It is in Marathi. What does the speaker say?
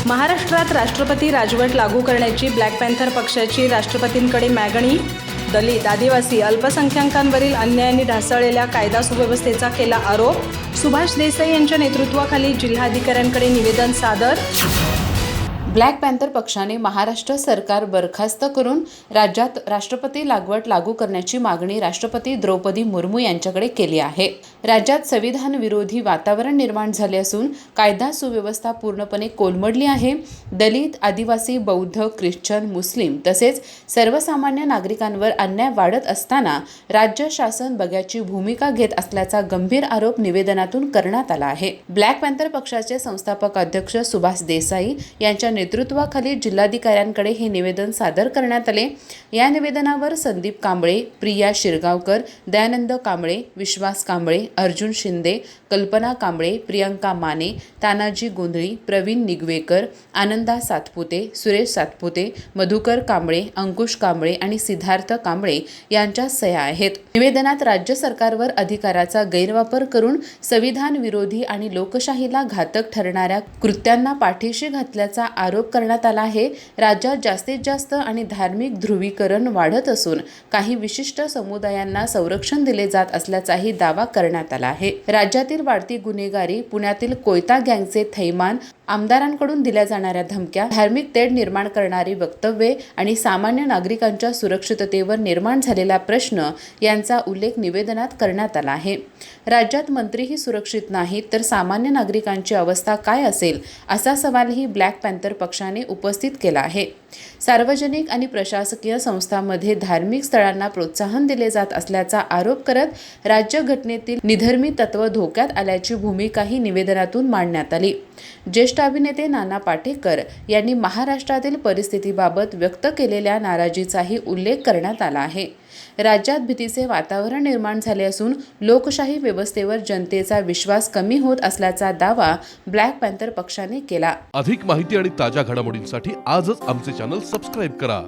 महाराष्ट्रात राष्ट्रपती राजवट लागू करण्याची ब्लॅक पॅन्थर पक्षाची राष्ट्रपतींकडे मागणी. दलित, आदिवासी, अल्पसंख्याकांवरील अन्यायाने ढासळलेल्या कायदा सुव्यवस्थेचा केला आरोप. सुभाष देसाई यांच्या नेतृत्वाखाली जिल्हाधिकाऱ्यांकडे निवेदन सादर. ब्लॅक पॅन्थर पक्षाने महाराष्ट्र सरकार बरखास्त करून राज्यात राष्ट्रपती राजवट लागू करण्याची मागणी राष्ट्रपती द्रौपदी मुर्मू यांच्याकडे केली आहे. राज्यात संविधान विरोधी वातावरण निर्माण झाले असून कायदा सुव्यवस्था पूर्णपणे कोलमडली आहे. दलित, आदिवासी, बौद्ध, ख्रिश्चन, मुस्लिम तसेच सर्वसामान्य नागरिकांवर अन्याय वाढत असताना राज्य शासन बघ्याची भूमिका घेत असल्याचा गंभीर आरोप निवेदनातून करण्यात आला आहे. ब्लॅक पॅन्थर पक्षाचे संस्थापक अध्यक्ष सुभाष देसाई यांच्या नेतृत्वाखाली जिल्हाधिकाऱ्यांकडे हे निवेदन सादर करण्यात आले. या निवेदनावर संदीप कांबळे, प्रिया शिरगावकर, दयानंद कांबळे, विश्वास कांबळे, अर्जुन शिंदे, कल्पना कांबळे, प्रियंका माने, तानाजी गोंधळी, प्रवीण निगवेकर, आनंदा सातपुते, सुरेश सातपुते, मधुकर कांबळे, अंकुश कांबळे आणि सिद्धार्थ कांबळे यांच्या सह्या आहेत. निवेदनात राज्य सरकारवर अधिकाराचा गैरवापर करून संविधान विरोधी आणि लोकशाहीला घातक ठरणाऱ्या कृत्यांना पाठीशी घातल्याचा आरोप करण्यात आला आहे. राज्यात जास्तीत जास्त आणि धार्मिक ध्रुवीकरण वाढत असून काही विशिष्ट समुदायांना संरक्षण दिले जात असल्याचाही दावा करण्यात आला आहे. राज्यातील वाढती गुन्हेगारी, पुण्यातील कोयता गँगचे थैमान, आमदारांकडून दिल्या जाणाऱ्या धमक्या, धार्मिक तेढ निर्माण करणारी वक्तव्ये आणि सामान्य नागरिकांच्या सुरक्षिततेवर निर्माण झालेला प्रश्न यांचा उल्लेख निवेदनात करण्यात आला आहे. राज्यात मंत्रीही सुरक्षित नाहीत तर सामान्य नागरिकांची अवस्था काय असेल असा सवालही ब्लॅक पॅन्थर पक्षाने उपस्थित केला आहे. सार्वजनिक आणि प्रशासकीय संस्थांमध्ये धार्मिक स्थळांना प्रोत्साहन दिले जात असल्याचा आरोप करत राज्यघटनेतील निधर्मी तत्व धोक्यात आल्याची भूमिकाही निवेदनातून मांडण्यात आली. ज्येष्ठ अभिनेते नाना पाटेकर यांनी महाराष्ट्रातील परिस्थितीबाबत व्यक्त केलेल्या नाराजीचाही उल्लेख करण्यात आला आहे. राज्यात भीतीचे वातावरण निर्माण झाले असून लोकशाही व्यवस्थेवर जनतेचा विश्वास कमी होत असल्याचा दावा ब्लॅक पॅन्थर पक्षाने केला. अधिक माहिती आणि ताज्या घडामोडींसाठी आजच आमचे चॅनल सबस्क्राईब करा.